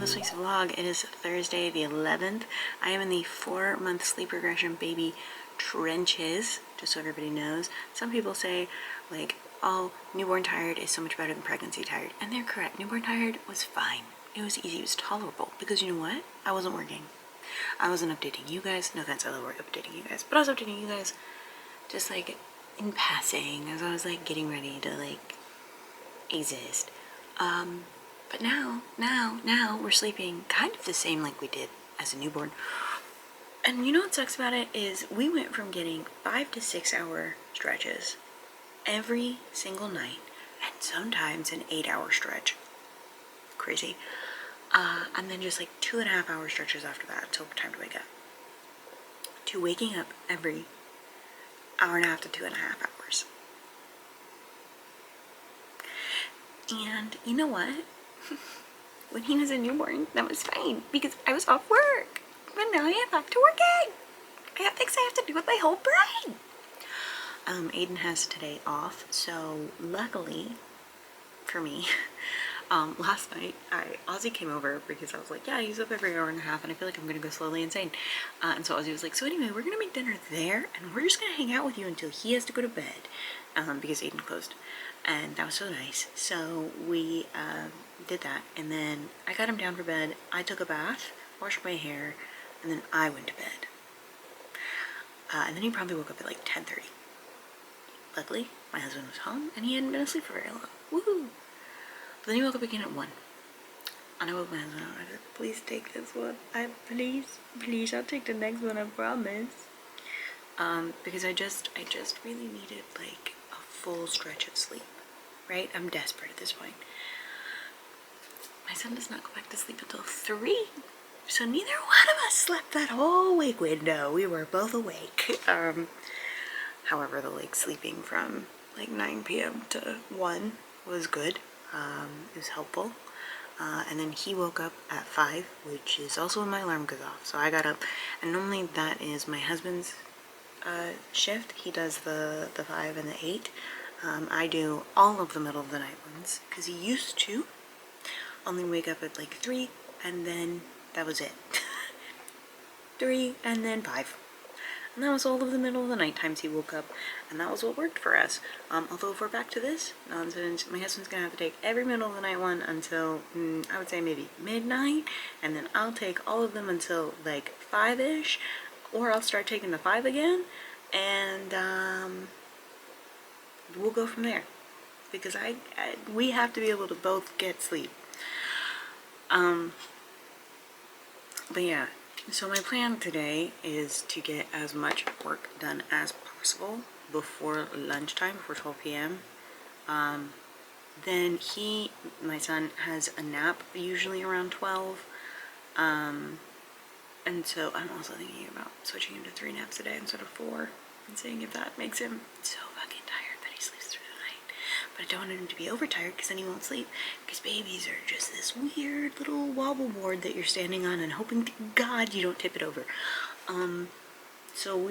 this week's vlog. It is Thursday the 11th. I am in the 4-month sleep regression baby trenches, just so everybody knows. Some people say, like, oh, newborn tired is so much better than pregnancy tired. And they're correct. Newborn tired was fine. It was easy. It was tolerable. Because you know what? I wasn't working. I wasn't updating you guys. No offense, I love updating you guys. But I was updating you guys just, like, in passing as I was, like, getting ready to, like, exist. But now we're sleeping kind of the same like we did as a newborn. And you know what sucks about it is we went from getting 5 to 6 hour stretches every single night, and sometimes an 8-hour stretch. Crazy. And then just like 2.5 hour stretches after that until time to wake up. To waking up every hour and a half to 2.5 hours. And you know what? When he was a newborn, that was fine because I was off work. But now I am back to working. I have things I have to do with my whole brain. Aiden has today off, so luckily for me, last night Ozzy came over because I was like, yeah, he's up every hour and a half and I feel like I'm gonna go slowly insane. And so Ozzy was like, so anyway, we're gonna make dinner there and we're just gonna hang out with you until he has to go to bed, because Aiden closed. And that was so nice. So we did that, and then I got him down for bed. I took a bath, washed my hair, and then I went to bed. And then he probably woke up at like 10:30. Luckily, my husband was home, and he hadn't been asleep for very long. Woohoo! But then he woke up again at 1. And I woke my husband up. I said, please take this one. Please, I'll take the next one, I promise. Because I just really needed like a full stretch of sleep, right? I'm desperate at this point. My son does not go back to sleep until 3, so neither one of us slept that whole wake window. We were both awake. However, the like sleeping from like 9 p.m. to 1 was good. It was helpful. And then he woke up at 5, which is also when my alarm goes off. So I got up, and normally that is my husband's shift. He does the 5 and the 8. I do all of the middle of the night ones because he used to only wake up at like 3, and then that was it. 3 and then 5. And that was all of the middle of the night times he woke up, and that was what worked for us. Although if we're back to this nonsense, my husband's gonna have to take every middle of the night one until I would say maybe midnight, and then I'll take all of them until like 5-ish, or I'll start taking the 5 again, and we'll go from there. Because we have to be able to both get sleep. But yeah, so my plan today is to get as much work done as possible before lunchtime, before 12 p.m. Then my son has a nap usually around 12. And so I'm also thinking about switching him to 3 naps a day instead of 4 and seeing if that makes him so fucking tired that he sleeps through the night. But I don't want him to be overtired because then he won't sleep, because babies are just this weird little wobble board that you're standing on and hoping to God you don't tip it over. So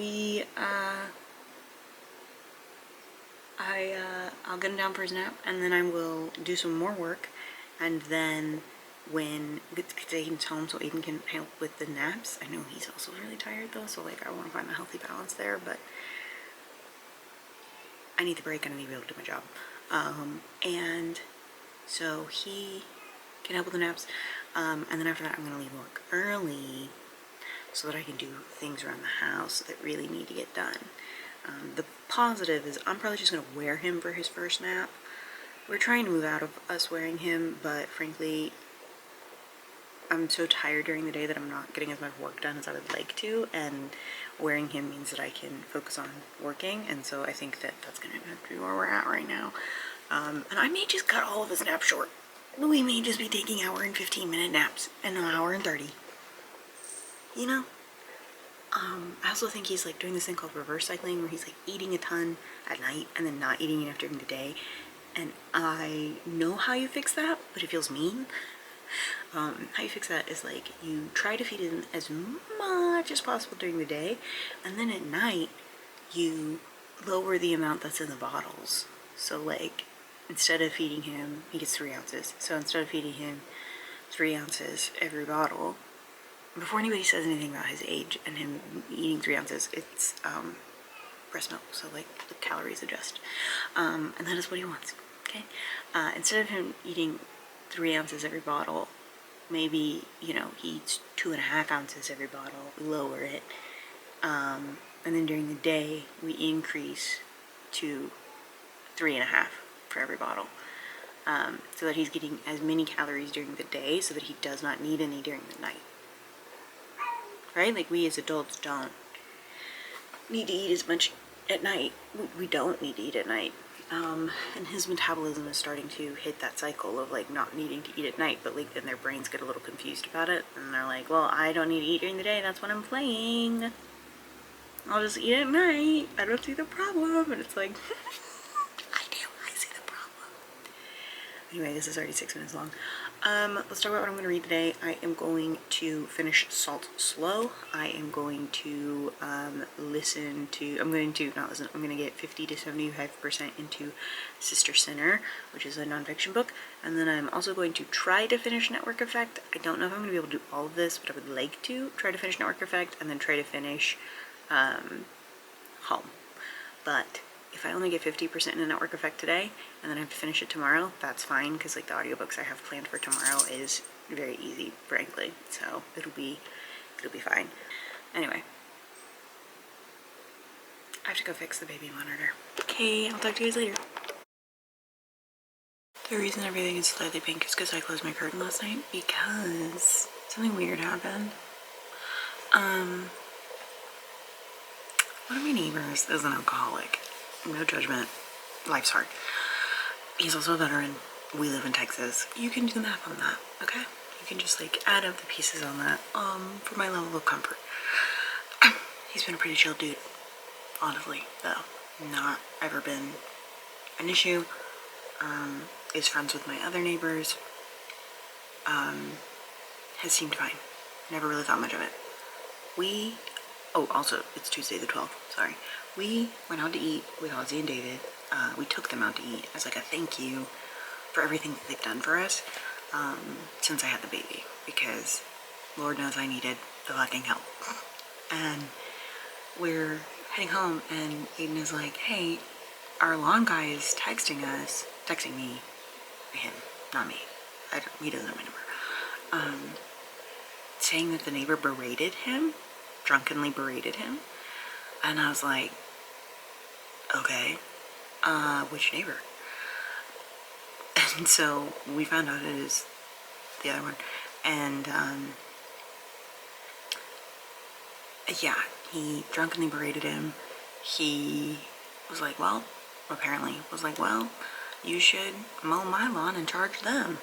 I'll get him down for his nap, and then I will do some more work, and then when Aiden's home, so Aiden can help with the naps. I know he's also really tired though, so like I want to find a healthy balance there, but I need the break and I need to be able to do my job. And so he can help with the naps, and then after that I'm going to leave work early so that I can do things around the house that really need to get done. The positive is I'm probably just going to wear him for his first nap. We're trying to move out of us wearing him, but frankly I'm so tired during the day that I'm not getting as much work done as I would like to, and wearing him means that I can focus on working, and so I think that that's going to have to be where we're at right now. And I may just cut all of his naps short. We may just be taking hour and 15-minute naps and an hour and 30. You know? I also think he's like doing this thing called reverse cycling, where he's like eating a ton at night and then not eating enough during the day. And I know how you fix that, but it feels mean. How you fix that is like you try to feed him as much as possible during the day, and then at night you lower the amount that's in the bottles. So like instead of feeding him, he gets 3 ounces. So instead of feeding him 3 ounces every bottle. Before anybody says anything about his age and him eating 3 ounces, it's breast milk, so like the calories adjust. And that is what he wants, okay? Instead of him eating 3 ounces every bottle, maybe, you know, he eats 2.5 ounces every bottle, we lower it. And then during the day, we increase to 3.5 for every bottle. So that he's getting as many calories during the day so that he does not need any during the night. Right? Like, we as adults don't need to eat as much at night. We don't need to eat at night. And his metabolism is starting to hit that cycle of like not needing to eat at night, but like then their brains get a little confused about it and they're like, well, I don't need to eat during the day, that's when I'm playing. I'll just eat at night. I don't see the problem. And it's like, I see the problem. Anyway, this is already 6 minutes long. Let's talk about what I'm going to read today. I am going to finish Salt Slow. I am going to I'm going to get 50 to 75% into Sister Sinner, which is a nonfiction book. And then I'm also going to try to finish Network Effect. I don't know if I'm going to be able to do all of this, but I would like to try to finish Network Effect and then try to finish Home. But if I only get 50% in a Network Effect today and then I have to finish it tomorrow, that's fine, because like the audiobooks I have planned for tomorrow is very easy, frankly. So it'll be fine. Anyway, I have to go fix the baby monitor. Okay, I'll talk to you guys later. The reason everything is slightly pink is because I closed my curtain last night because something weird happened. One of my neighbors is an alcoholic. No judgment. Life's hard. He's also a veteran. We live in Texas. You can do the math on that, okay? You can just like add up the pieces on that for my level of comfort. He's been a pretty chill dude, honestly, though. Not ever been an issue. Is friends with my other neighbors. Has seemed fine. Never really thought much of it. Also, it's Tuesday the 12th, sorry. We went out to eat with Ozzy and David. We took them out to eat as like a thank you for everything that they've done for us since I had the baby, because Lord knows I needed the fucking help. And we're heading home and Aiden is like, hey, our lawn guy is texting me, him, not me. He doesn't know my number. Saying that the neighbor drunkenly berated him. And I was like, okay, which neighbor? And so we found out it is the other one. And, yeah, he drunkenly berated him. He was like, well, you should mow my lawn and charge them.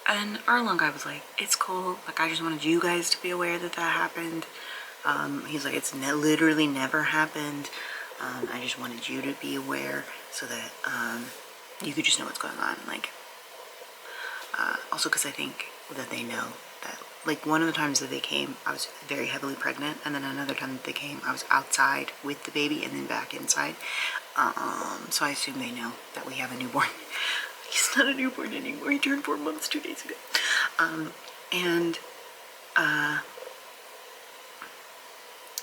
And our lawn guy was like, it's cool. Like, I just wanted you guys to be aware that happened. He's like, it's literally never happened. I just wanted you to be aware so that you could just know what's going on. Like, also because I think that they know that, like, one of the times that they came, I was very heavily pregnant, and then another time that they came, I was outside with the baby and then back inside. So I assume they know that we have a newborn. He's not a newborn anymore. He turned 4 months 2 days ago.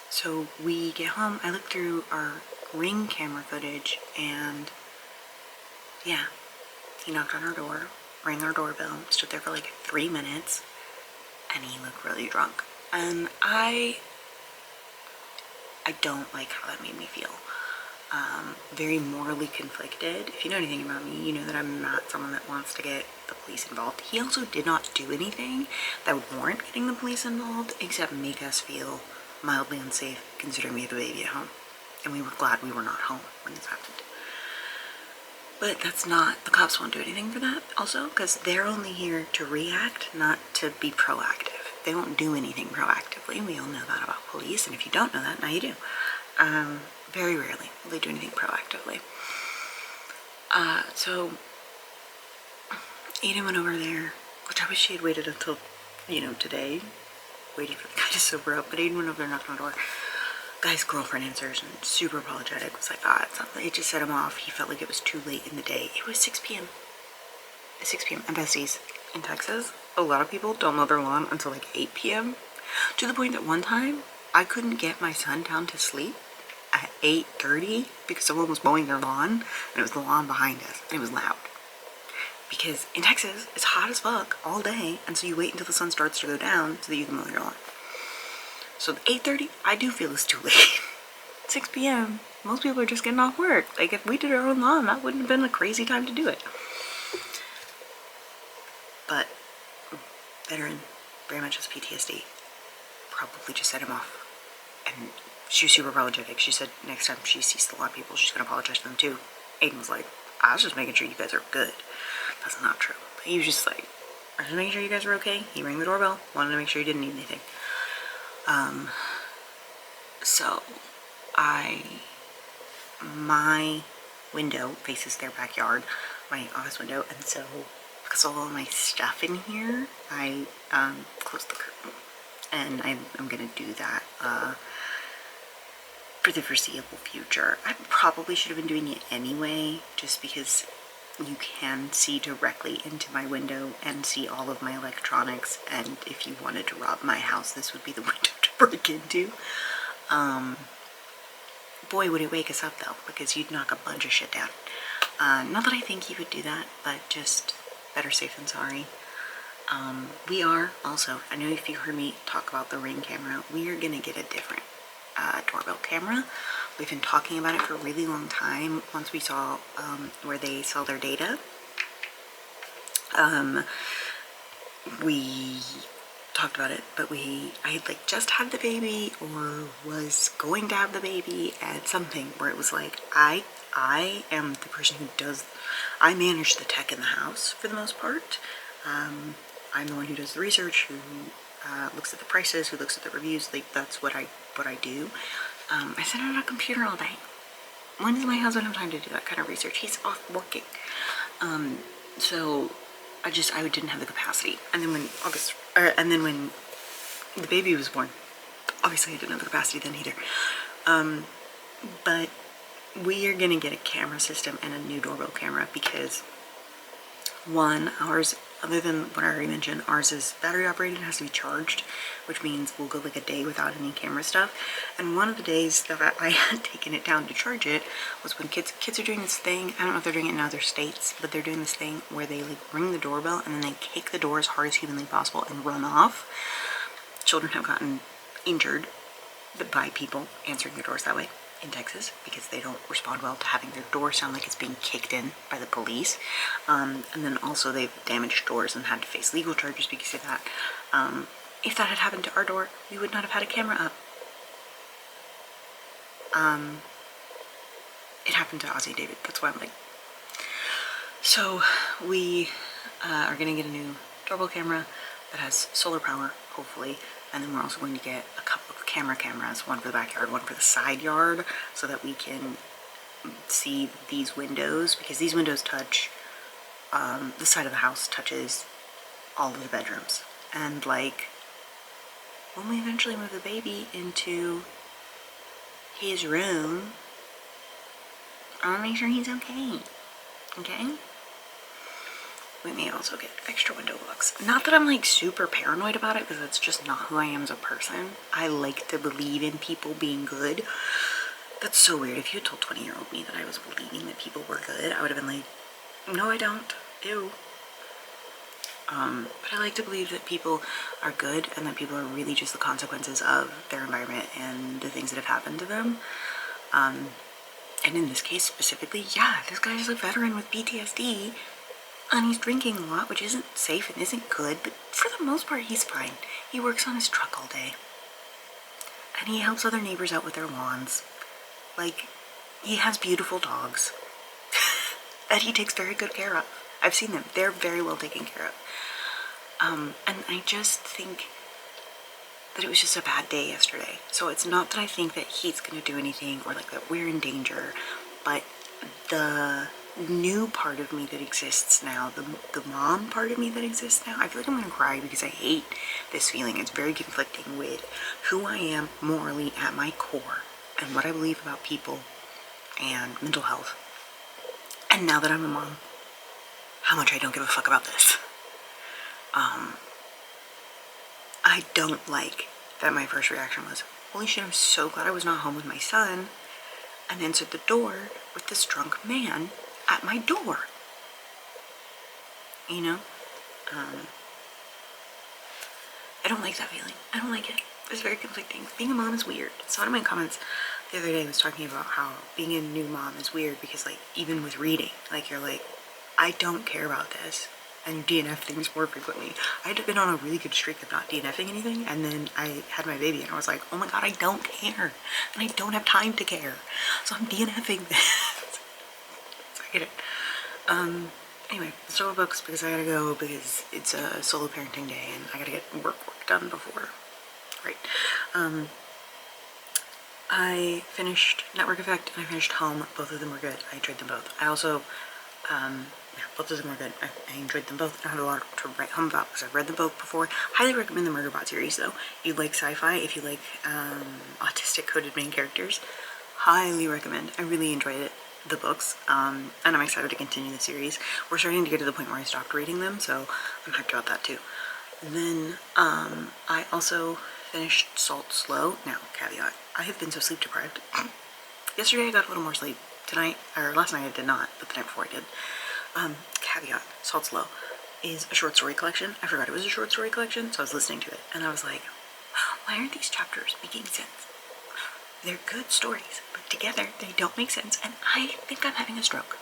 So we get home, I look through our Ring camera footage, and yeah, he knocked on our door, rang our doorbell, stood there for like 3 minutes, and he looked really drunk. And I don't like how that made me feel. Very morally conflicted. If you know anything about me, you know that I'm not someone that wants to get the police involved. He also did not do anything that would warrant getting the police involved, except make us feel mildly unsafe, considering we have a baby at home. And we were glad we were not home when this happened. But that's not, the cops won't do anything for that also, because they're only here to react, not to be proactive. They won't do anything proactively. We all know that about police, and if you don't know that, now you do. Very rarely will they do anything proactively. So Aiden went over there, which I wish she had waited until, today, waiting for the guy to sober up, but Aiden went over there, knocked on the door. Guy's girlfriend answers and super apologetic, was like, it's not, it just set him off. He felt like it was too late in the day. It was 6 p.m. 6 p.m. And besties, in Texas, a lot of people don't mow their lawn until like 8 p.m. to the point that one time I couldn't get my son down to sleep at 8:30 because someone was mowing their lawn, and it was the lawn behind us, and it was loud. Because in Texas, it's hot as fuck all day, and so you wait until the sun starts to go down so that you can mow your lawn. So 8:30, I do feel is too late. 6 p.m., most people are just getting off work. Like, if we did our own lawn, that wouldn't have been a crazy time to do it. But veteran very much has PTSD. Probably just set him off. And she was super apologetic. She said next time she sees a lot of people, she's going to apologize to them too. Aiden was like, I was just making sure you guys are good. That's not true. But he was just like, I was just making sure you guys were okay. He rang the doorbell, wanted to make sure you didn't need anything. So my window faces their backyard, my office window, and so because of all my stuff in here, I closed the curtain, and I'm gonna do that for the foreseeable future. I probably should have been doing it anyway, just because you can see directly into my window and see all of my electronics, and if you wanted to rob my house, this would be the window to break into. Boy, would it wake us up though, because you'd knock a bunch of shit down. Not that I think he would do that, but just better safe than sorry. We are also, I know if you heard me talk about the Ring camera, we are gonna get a different doorbell camera. We've been talking about it for a really long time. Once we saw where they sell their data, we talked about it, but I had like just had the baby or was going to have the baby, and something where it was like, I am the person who I manage the tech in the house for the most part. I'm the one who does the research, who looks at the prices, who looks at the reviews. Like, that's what I do. I sit on a computer all day. When does my husband have time to do that kind of research? He's off working. So I didn't have the capacity. And then when the baby was born, obviously I didn't have the capacity then either. But we are gonna get a camera system and a new doorbell camera because, one, ours, other than what I already mentioned, ours is battery operated and has to be charged, which means we'll go like a day without any camera stuff. And one of the days that I had taken it down to charge it was when kids are doing this thing. I don't know if they're doing it in other states, but they're doing this thing where they like ring the doorbell and then they kick the door as hard as humanly possible and run off. Children have gotten injured by people answering their doors that way in Texas because they don't respond well to having their door sound like it's being kicked in by the police. And then also they've damaged doors and had to face legal charges because of that. If that had happened to our door, we would not have had a camera up. It happened to Ozzy and David. That's why I'm like. So we are gonna get a new doorbell camera that has solar power, hopefully. And then we're also going to get a couple of cameras, one for the backyard, one for the side yard, so that we can see these windows, because these windows touch, the side of the house touches all of the bedrooms. And like, when we eventually move the baby into his room, I want to make sure he's okay. Okay? We may also get extra window locks. Not that I'm like super paranoid about it, because that's just not who I am as a person. I like to believe in people being good. That's so weird. If you had told 20-year-old me that I was believing that people were good, I would have been like, no, I don't. Ew. But I like to believe that people are good and that people are really just the consequences of their environment and the things that have happened to them. And in this case specifically, yeah, this guy is a veteran with PTSD. And he's drinking a lot, which isn't safe and isn't good, but for the most part, he's fine. He works on his truck all day. And he helps other neighbors out with their lawns. Like, he has beautiful dogs that he takes very good care of. I've seen them. They're very well taken care of. And I just think that it was just a bad day yesterday. So it's not that I think that he's going to do anything or like that we're in danger, but the new part of me that exists now, the mom part of me that exists now, I feel like I'm gonna cry because I hate this feeling. It's very conflicting with who I am morally at my core and what I believe about people and mental health. And now that I'm a mom, how much I don't give a fuck about this. I don't like that my first reaction was, holy shit, I'm so glad I was not home with my son, and answered the door with this drunk man at my door. You know? I don't like that feeling. I don't like it. It's very conflicting. Being a mom is weird. So one of my comments the other day was talking about how being a new mom is weird because, like, even with reading, like, you're like, I don't care about this, and you DNF things more frequently. I had been on a really good streak of not DNFing anything, and then I had my baby, and I was like, oh my god, I don't care, and I don't have time to care, so I'm DNFing this. So I get it. Anyway, let's talk about books because I gotta go because it's a solo parenting day, and I gotta get work done before. Right. I finished Network Effect and I finished Home. Both of them were good. I enjoyed them both. I also, yeah, both of them were good. I enjoyed them both. I don't have a lot to write home about because I've read them both before. Highly recommend the Murderbot series though. If you like sci-fi, if you like autistic coded main characters, highly recommend. I really enjoyed it, the books, and I'm excited to continue the series. We're starting to get to the point where I stopped reading them, so I'm hyped about that too. Then I also finished Salt Slow. Now, caveat, I have been so sleep deprived. Yesterday I got a little more sleep. Tonight, or last night I did not, but the night before I did. Caveat, Salt Slow is a short story collection. I forgot it was a short story collection, so I was listening to it, and I was like, why aren't these chapters making sense? They're good stories, but together they don't make sense, and I think I'm having a stroke.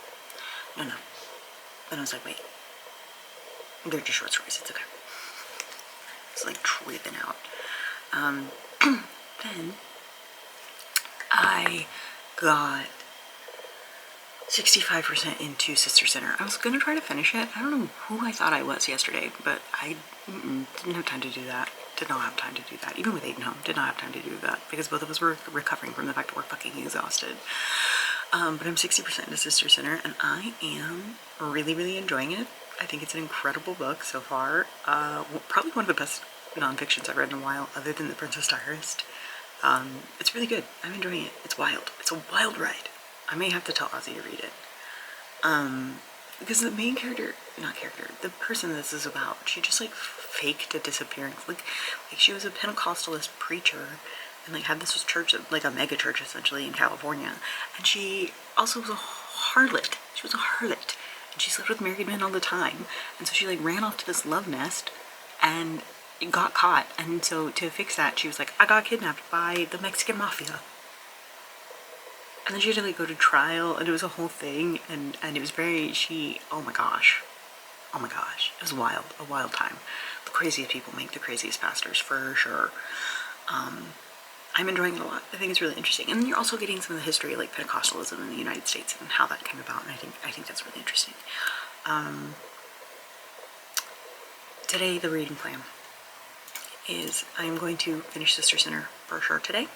No. Then I was like, wait, they're just short stories, it's okay. It's like tripping out. Then I got 65% into Sister Sinner. I was gonna try to finish it. I don't know who I thought I was yesterday, but I didn't have time to do that. Did not have time to do that. Even with Aiden home, did not have time to do that because both of us were recovering from the fact that we're fucking exhausted. But I'm 60% into Sister Sinner, and I am really enjoying it. I think it's an incredible book so far. Probably one of the best nonfictions I've read in a while, other than The Princess Diarist. It's really good. I'm enjoying it. It's wild. It's a wild ride. I may have to tell Ozzy to read it. Because the main the person this is about, she just like faked a disappearance. Like she was a Pentecostalist preacher and like had this church, like a mega church essentially in California. And she also was a harlot. She was a harlot. And she slept with married men all the time. And so she like ran off to this love nest and got caught. And so to fix that, she was like, I got kidnapped by the Mexican mafia. And then she had to like go to trial, and it was a whole thing, and it was very, oh my gosh, it was wild, a wild time. The craziest people make the craziest pastors, for sure. I'm enjoying it a lot. I think it's really interesting. And then you're also getting some of the history, like Pentecostalism in the United States and how that came about, and I think that's really interesting. Today, the reading plan is I'm going to finish Sister Sinner for sure today.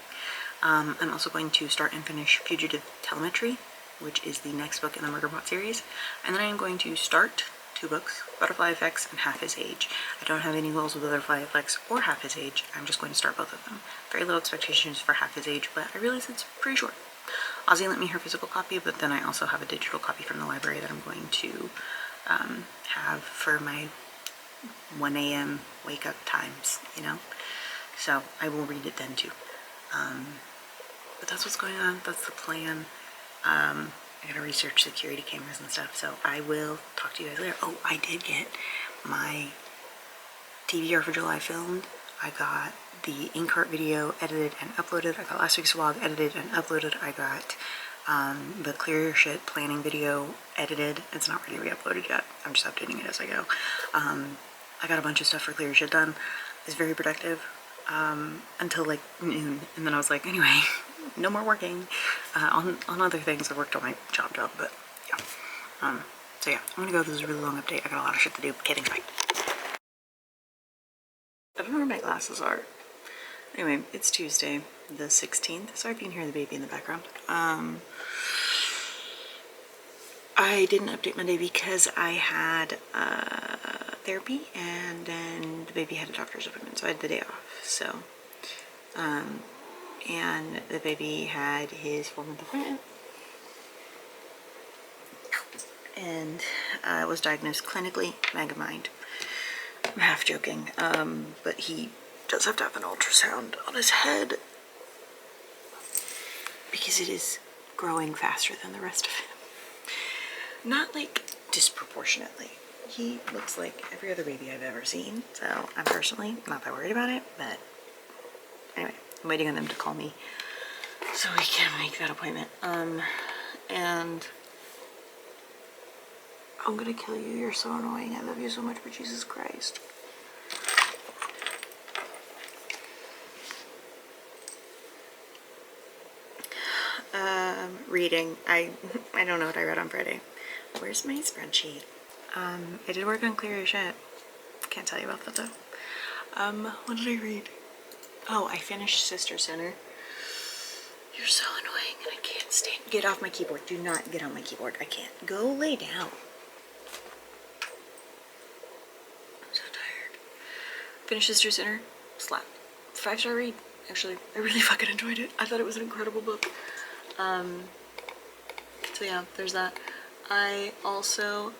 I'm also going to start and finish Fugitive Telemetry, which is the next book in the Murderbot series. And then I'm going to start 2 books, Butterfly Effects and Half His Age. I don't have any goals with Butterfly Effects or Half His Age. I'm just going to start both of them. Very low expectations for Half His Age, but I realize it's pretty short. Ozzy lent me her physical copy, but then I also have a digital copy from the library that I'm going to have for my 1 a.m. wake up times, you know? So I will read it then too. But that's what's going on. That's the plan. I gotta research security cameras and stuff, so I will talk to you guys later. Oh, I did get my TBR for July filmed. I got the in-cart video edited and uploaded. I got last week's vlog edited and uploaded. I got the CLEARURSHT planning video edited. It's not ready to be uploaded yet. I'm just updating it as I go. I got a bunch of stuff for CLEARURSHT done. It's very productive. Until like noon, and then I was like, anyway, no more working on other things. I worked on my job, but yeah. So yeah, I'm gonna go. This is a really long update. I got a lot of shit to do. Kidding, right? I don't know where my glasses are. Anyway, it's Tuesday, the 16th. Sorry if you can hear the baby in the background. I didn't update Monday because I had therapy, and then the baby had a doctor's appointment, so I had the day off. So, and the baby had his 4-month appointment, and was diagnosed clinically Megamind. I'm half joking, but he does have to have an ultrasound on his head because it is growing faster than the rest of him. Not like disproportionately. He looks like every other baby I've ever seen, so I'm personally not that worried about it, but anyway, I'm waiting on them to call me so we can make that appointment. And I'm gonna kill you. You're so annoying. I love you so much, but Jesus Christ. Reading. I don't know what I read on Friday. Where's my spreadsheet? I did work on CLEARURSHT. Can't tell you about that though. What did I read? Oh, I finished Sister Center. You're so annoying and I can't stand. Get off my keyboard. Do not get on my keyboard. I can't. Go lay down. I'm so tired. Finished Sister Center. Slap. 5-star read. Actually, I really fucking enjoyed it. I thought it was an incredible book. So yeah, there's that. I also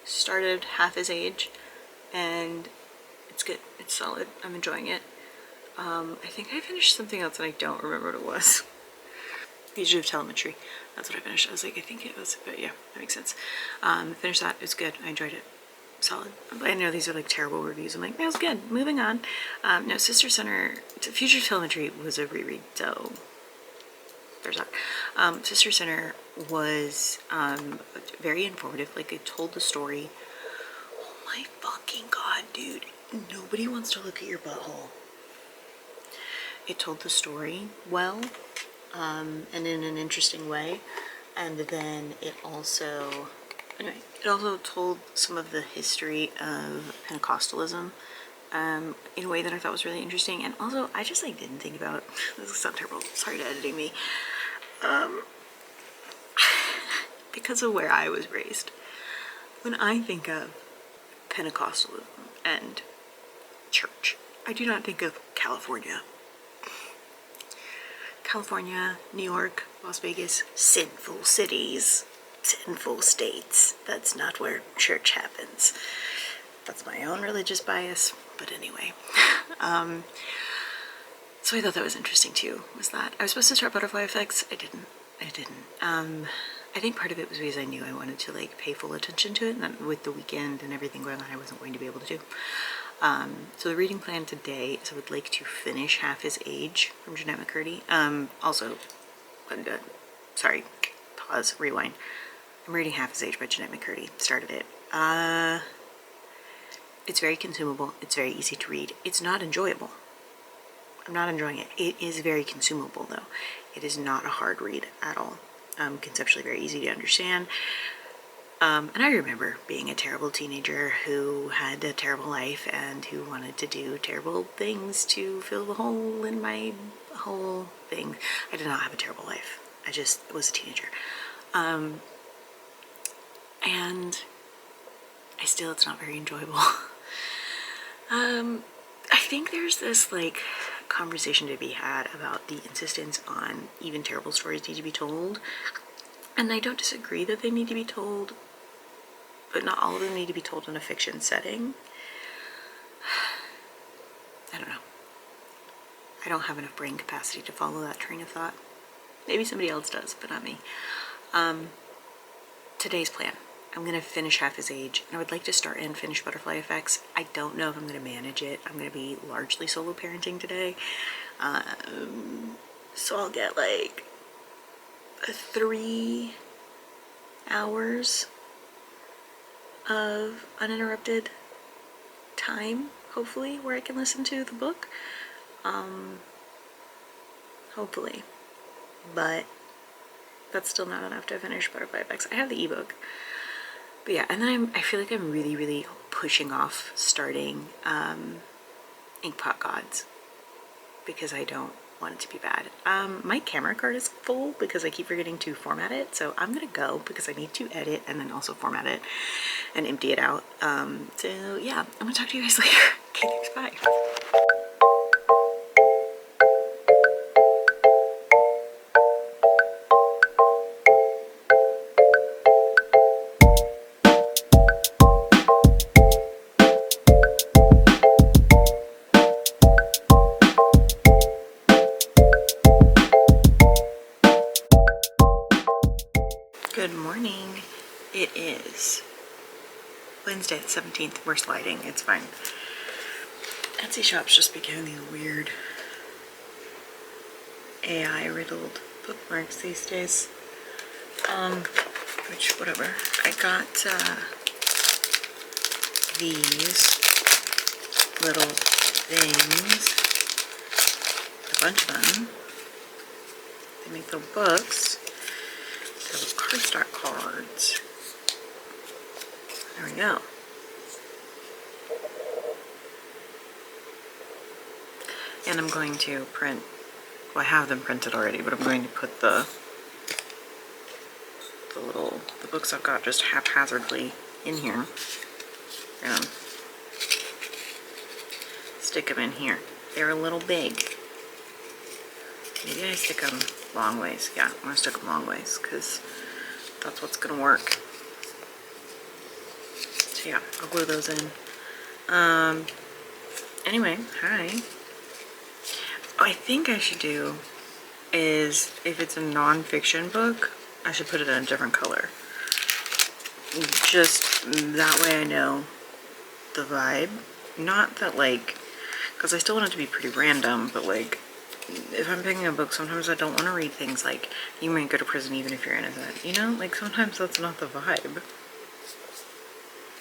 started Half His Age, and it's good. It's solid. I'm enjoying it. I think I finished something else and I don't remember what it was. Fugitive Telemetry. That's what I finished. I was like, I think it was, but yeah, that makes sense. Finished that. It was good. I enjoyed it. Solid. I know these are like terrible reviews. I'm like, that was good. Moving on. No, Sister Center, Fugitive Telemetry was a reread, so there's that. Sister Center was very informative. Like, it told the story. Oh my fucking god, dude. Nobody wants to look at your butthole. It told the story well, and in an interesting way. And then it also, anyway, it also told some of the history of Pentecostalism in a way that I thought was really interesting. And also, I just like didn't think about, this sounds terrible, sorry to editing me, because of where I was raised. When I think of Pentecostalism and church, I do not think of California. California, New York, Las Vegas, sinful cities, sinful states. That's not where church happens. That's my own religious bias, but anyway. So I thought that was interesting too, was that I was supposed to start Butterfly Effects. I didn't. I think part of it was because I knew I wanted to like pay full attention to it, and then with the weekend and everything going on, I wasn't going to be able to do. So the reading plan today is I would like to finish Half His Age from Jeanette McCurdy. Also, sorry, pause, rewind. I'm reading Half His Age by Jeanette McCurdy. Started it. It's very consumable. It's very easy to read. It's not enjoyable. I'm not enjoying it. It is very consumable though. It is not a hard read at all. Conceptually very easy to understand. And I remember being a terrible teenager who had a terrible life and who wanted to do terrible things to fill the hole in my whole thing. I did not have a terrible life. I just was a teenager. And it's not very enjoyable. I think there's this like conversation to be had about the insistence on even terrible stories need to be told. And I don't disagree that they need to be told, but not all of them need to be told in a fiction setting. I don't know. I don't have enough brain capacity to follow that train of thought. Maybe somebody else does, but not me. Today's plan. I'm going to finish Half His Age, and I would like to start and finish Butterfly Effects. I don't know if I'm going to manage it. I'm going to be largely solo parenting today. So I'll get like 3 hours of uninterrupted time, hopefully, where I can listen to the book. Hopefully. But that's still not enough to finish Butterfly Effects. I have the ebook. But yeah, and then I feel like I'm really, really pushing off starting Inkpot Gods because I don't want it to be bad. My camera card is full because I keep forgetting to format it, so I'm gonna go because I need to edit and then also format it and empty it out. So yeah, I'm gonna talk to you guys later. Okay, thanks, bye. morning. It is Wednesday the 17th. We're sliding. It's fine. Etsy shops just became these weird AI riddled bookmarks these days. Which, whatever. I got these little things, a bunch of them. They make little books. They're little cardstock cards. There we go. And I'm going to print, well, I have them printed already, but I'm going to put the books I've got just haphazardly in here. And stick them in here. They're a little big. Maybe I stick them long ways. Yeah, I'm going to stick them long ways because that's what's going to work. So yeah, I'll glue those in. Anyway, hi. What I think I should do is, if it's a non-fiction book, I should put it in a different color. Just that way I know the vibe. Not that, like, because I still want it to be pretty random, but like, if I'm picking a book, sometimes I don't want to read things like, you might go to prison even if you're innocent, you know? Like, sometimes that's not the vibe.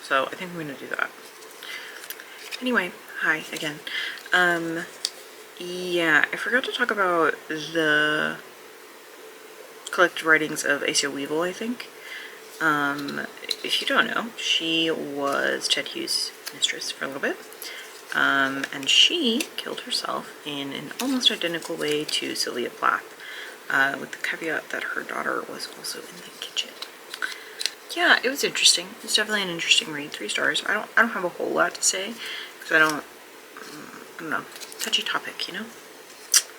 So I think I'm going to do that. Anyway, hi again. Yeah, I forgot to talk about the collected writings of Asia Weevil, I think. If you don't know, she was Ted Hughes' mistress for a little bit. And she killed herself in an almost identical way to Sylvia Plath, with the caveat that her daughter was also in the kitchen. Yeah, it was interesting. It's definitely an interesting read. 3 stars. I don't have a whole lot to say because I don't know, touchy topic, you know.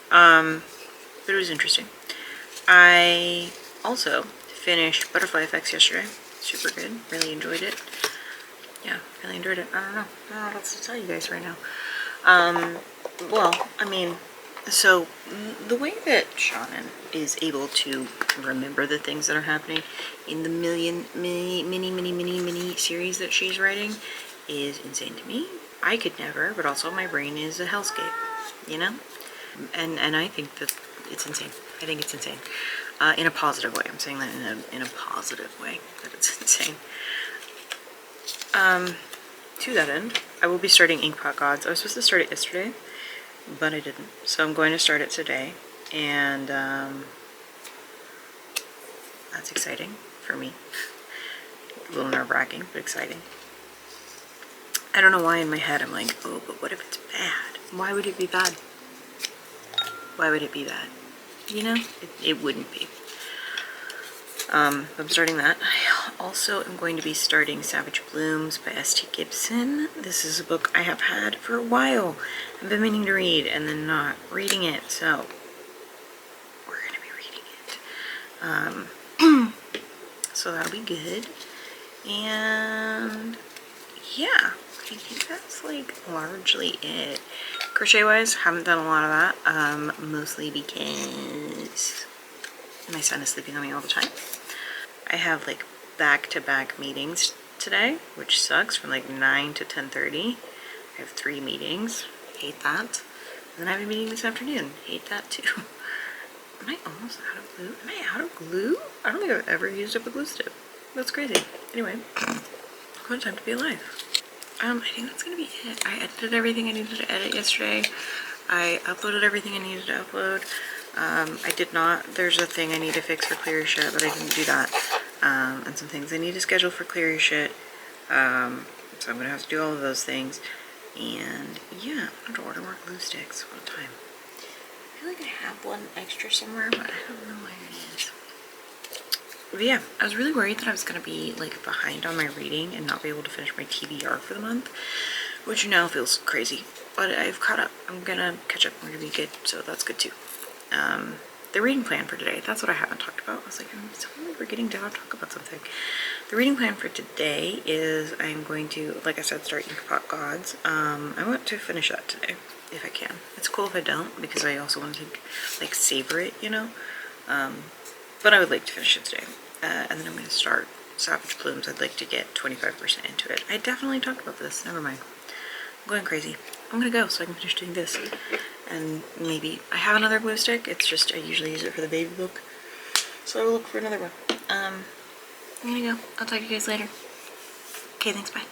But it was interesting. I also finished Butterfly Effects yesterday. Super good. Really enjoyed it. Yeah, really enjoyed it. I don't know what else to tell you guys right now. Well, I mean, so the way that Shannon is able to remember the things that are happening in the mini series that she's writing is insane to me. I could never, but also my brain is a hellscape, you know? And I think that it's insane. I think it's insane. In a positive way. I'm saying that in a positive way, that it's insane. To that end, I will be starting Inkpot Gods. I was supposed to start it yesterday, but I didn't. So I'm going to start it today, and that's exciting for me. A little nerve-wracking, but exciting. I don't know why in my head I'm like, oh, but what if it's bad? Why would it be bad? Why would it be bad? You know, it wouldn't be. I'm starting that. I also am going to be starting Savage Blooms by S.T. Gibson. This is a book I have had for a while. I've been meaning to read and then not reading it, so we're going to be reading it. So that'll be good. And yeah, I think that's like largely it. Crochet-wise, haven't done a lot of that, mostly because my son is sleeping on me all the time. I have like back-to-back meetings today, which sucks, from like 9 to 10:30. I have 3 meetings. Hate that. And then I have a meeting this afternoon. Hate that too. Am I almost out of glue? Am I out of glue? I don't think I've ever used up a glue stick. That's crazy. Anyway, what a time to be alive. I think that's gonna be it. I edited everything I needed to edit yesterday. I uploaded everything I needed to upload. I did not, there's a thing I need to fix for CLEARURSHT, but I didn't do that. And some things I need to schedule for CLEARURSHT. So I'm going to have to do all of those things. And yeah, I'm going to order more glue sticks. What a time. I feel like I have one extra somewhere, but I don't know where it is. But yeah, I was really worried that I was going to be like behind on my reading and not be able to finish my TBR for the month, which now feels crazy. But I've caught up. I'm going to catch up. We're going to be good, so that's good too. The reading plan for today, that's what I haven't talked about. I was like, I'm totally forgetting to talk about something. The reading plan for today is I'm going to, like I said, start Inkpot Gods. I want to finish that today, if I can. It's cool if I don't, because I also want to, like, savor it, you know? But I would like to finish it today. and then I'm going to start Savage Plumes. I'd like to get 25% into it. I definitely talked about this. Never mind. I'm going crazy. I'm going to go so I can finish doing this. And maybe I have another glue stick. It's just I usually use it for the baby book. So I will look for another one. I'm going to go. I'll talk to you guys later. Okay, thanks. Bye.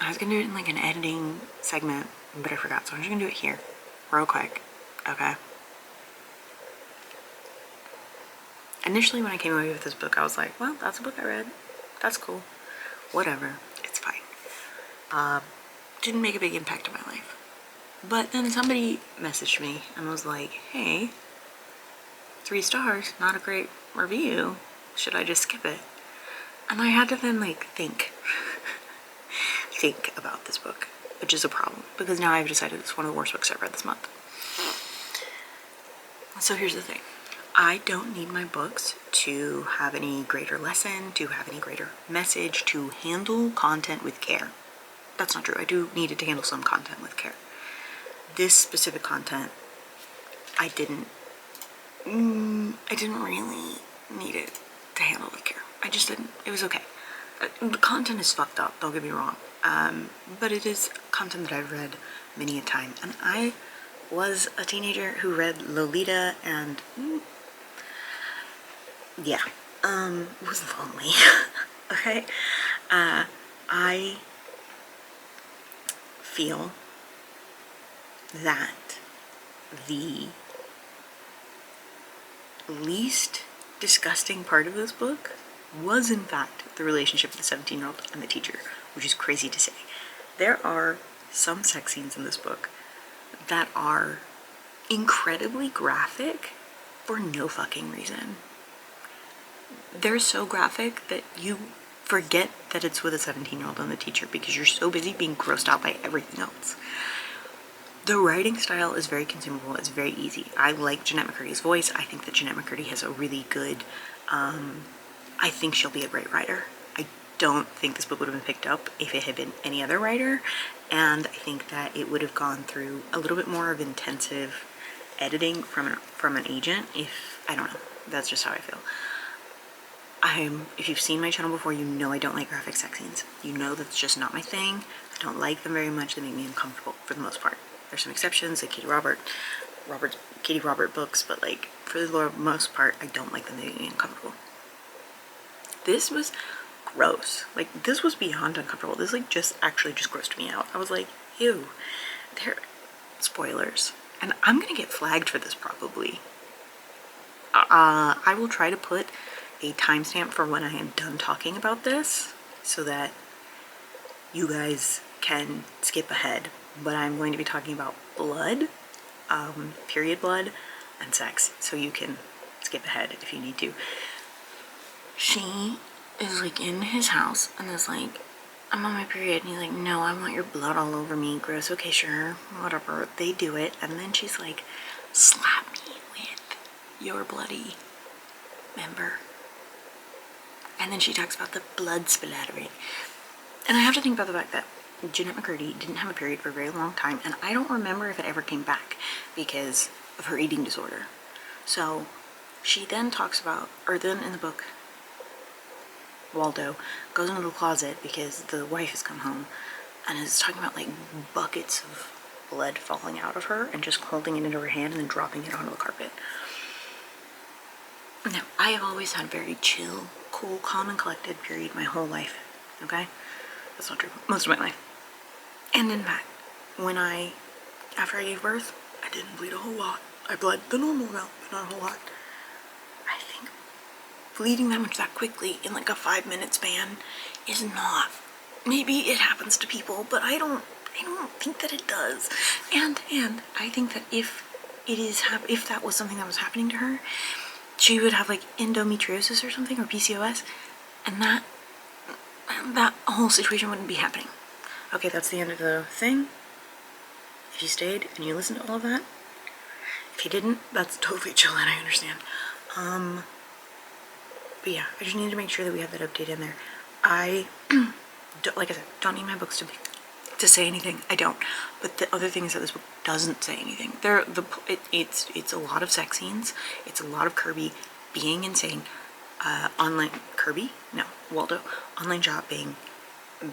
I was gonna do it in like an editing segment, but I forgot, so I'm just gonna do it here, real quick, okay? Initially when I came away with this book, I was like, well, that's a book I read. That's cool. Whatever. It's fine. Didn't make a big impact on my life. But then somebody messaged me and was like, hey, 3 stars, not a great review. Should I just skip it? And I had to then like think about this book, which is a problem because now I've decided it's one of the worst books I've read this month. So here's the thing. I don't need my books to have any greater lesson, to have any greater message, to handle content with care. That's not true. I do need it to handle some content with care. This specific content, I didn't really need it to handle with care. I just didn't. It was okay. The content is fucked up, don't get me wrong. But it is content that I've read many a time. And I was a teenager who read Lolita and yeah, was lonely. Okay? I feel that the least disgusting part of this book was in fact the relationship of the 17-year-old and the teacher, which is crazy to say. There are some sex scenes in this book that are incredibly graphic for no fucking reason. They're so graphic that you forget that it's with a 17-year-old and the teacher because you're so busy being grossed out by everything else. The writing style is very consumable. It's very easy. I like Jeanette McCurdy's voice. I think that Jeanette McCurdy has a really good, I think she'll be a great writer. I don't think this book would have been picked up if it had been any other writer. And I think that it would have gone through a little bit more of intensive editing from an agent if, I don't know, that's just how I feel. If you've seen my channel before, you know I don't like graphic sex scenes. You know that's just not my thing. I don't like them very much. They make me uncomfortable for the most part. There's some exceptions, like Katie Robert books, but like for the most part, I don't like them. They make me uncomfortable. This was gross. Like this was beyond uncomfortable. This like just grossed me out. I was like, ew. They're spoilers, and I'm gonna get flagged for this probably. I will try to put a timestamp for when I am done talking about this so that you guys can skip ahead, but I'm going to be talking about blood, period blood, and sex, so you can skip ahead if you need to. She is like in his house and is like, I'm on my period, and he's like, no, I want your blood all over me. Gross. Okay, sure, whatever. They do it, and then she's like, slap me with your bloody member. And then she talks about the blood splattering. And I have to think about the fact that Jeanette McCurdy didn't have a period for a very long time, and I don't remember if it ever came back because of her eating disorder. So she then talks about, or then in the book, Waldo goes into the closet because the wife has come home and is talking about like buckets of blood falling out of her and just holding it into her hand and then dropping it onto the carpet. Now, I have always had a very chill, cool, calm, and collected period my whole life, okay? That's not true. Most of my life. And in fact, after I gave birth, I didn't bleed a whole lot. I bled the normal amount, but not a whole lot. I think bleeding that much that quickly in like a 5-minute span is not. Maybe it happens to people, but I don't think that it does. And I think that if that was something that was happening to her, she would have like endometriosis or something, or PCOS, and that whole situation wouldn't be happening. Okay, that's the end of the thing. If you stayed and you listened to all of that, if you didn't, that's totally chill and I understand. But yeah, I just need to make sure that we have that update in there. I, like I said, don't need my books to say anything. I don't. But the other thing is that this book doesn't say anything. It's a lot of sex scenes. It's a lot of Kirby being insane. Waldo, online shopping,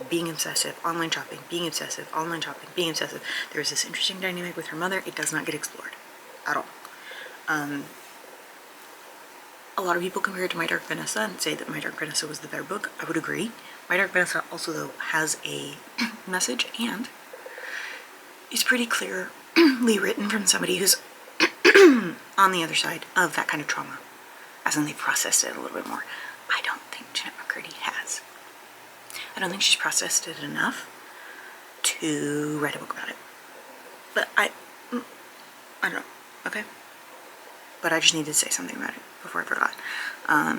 being obsessive, online shopping, being obsessive, online shopping, being obsessive. There's this interesting dynamic with her mother. It does not get explored at all. A lot of people compare it to My Dark Vanessa and say that My Dark Vanessa was the better book. I would agree. My Dark Vanessa also, though, has a message and is pretty clearly written from somebody who's on the other side of that kind of trauma, as in they processed it a little bit more. I don't think Jeanette McCurdy has. I don't think she's processed it enough to write a book about it. But I don't know, okay? But I just needed to say something about it before I forgot.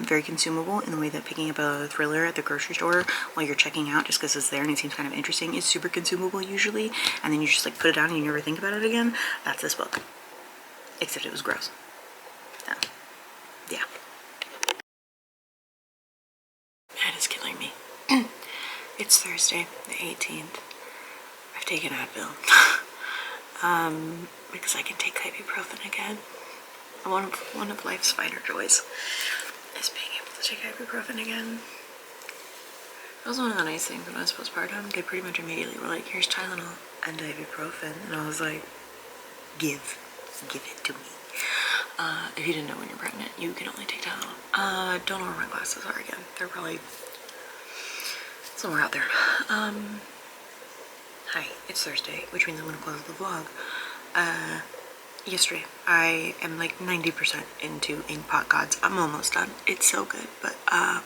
Very consumable in the way that picking up a thriller at the grocery store while you're checking out just because it's there and it seems kind of interesting is super consumable usually, and then you just like put it down and you never think about it again. That's this book. Except it was gross. Yeah. That is killing me. It's Thursday, the 18th. I've taken Advil. Because I can take ibuprofen again. One of life's finer joys is being able to take ibuprofen again. That was one of the nice things when I was postpartum. They pretty much immediately were like, here's Tylenol and ibuprofen. And I was like, give it to me. If you didn't know when you're pregnant, you can only take Tylenol. Don't know where my glasses are again. They're probably somewhere out there. Hi, it's Thursday, which means I'm gonna close the vlog. Yesterday, I am like 90% into Inkpot Gods. I'm almost done. It's so good, but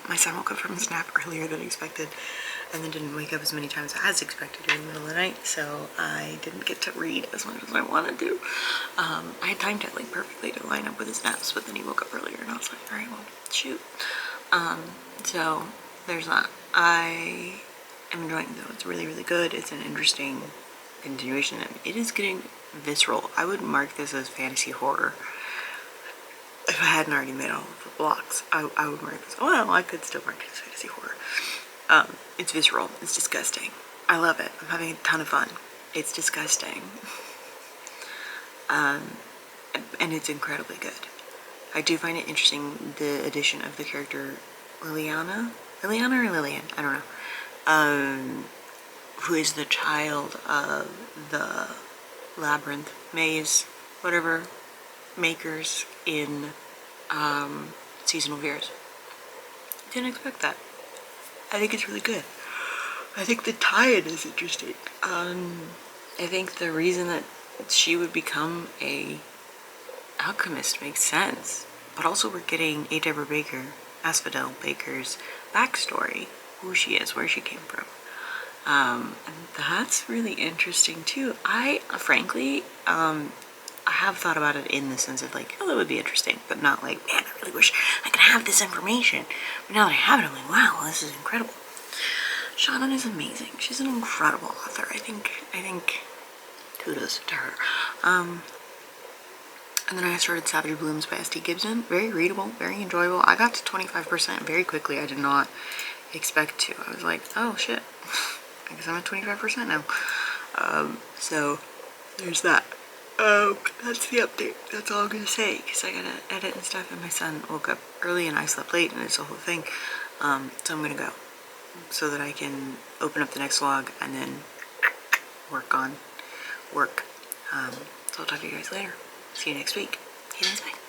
my son woke up from his nap earlier than expected and then didn't wake up as many times as expected in the middle of the night, so I didn't get to read as much as I wanted to. I had timed it like perfectly to line up with his naps, but then he woke up earlier and I was like, alright, well, shoot. So there's that. I am enjoying it though. It's really, really good. It's an interesting continuation and it is getting visceral. I would mark this as fantasy horror. If I hadn't already made all of the blocks, I would mark this. Oh, well, I could still mark it as fantasy horror. It's visceral. It's disgusting. I love it. I'm having a ton of fun. It's disgusting. And it's incredibly good. I do find it interesting, the addition of the character Liliana or Lillian, I don't know, who is the child of the labyrinth, maze, whatever, makers in Seasonal Fears. Didn't expect that. I think it's really good. I think the tie-in is interesting. I think the reason that she would become a alchemist makes sense, but also we're getting A. Deborah Baker, Asphodel Baker's backstory, who she is, where she came from. And that's really interesting too. I frankly I have thought about it in the sense of like, oh, that would be interesting, but not like, man, I really wish I could have this information. But now that I have it, I'm like, wow, this is incredible. Shannon is amazing. She's an incredible author. I think kudos to her. And then I started Savage Blooms by S.T. Gibson. Very readable, very enjoyable. I got to 25% very quickly. I did not expect to. I was like, oh shit, I guess I'm at 25% now. So there's that. That's the update. That's all I'm gonna say, because I gotta edit and stuff, and my son woke up early and I slept late, and it's a whole thing. So I'm gonna go so that I can open up the next vlog and then work on work. So I'll talk to you guys later. See you next week. Okay, thanks, bye.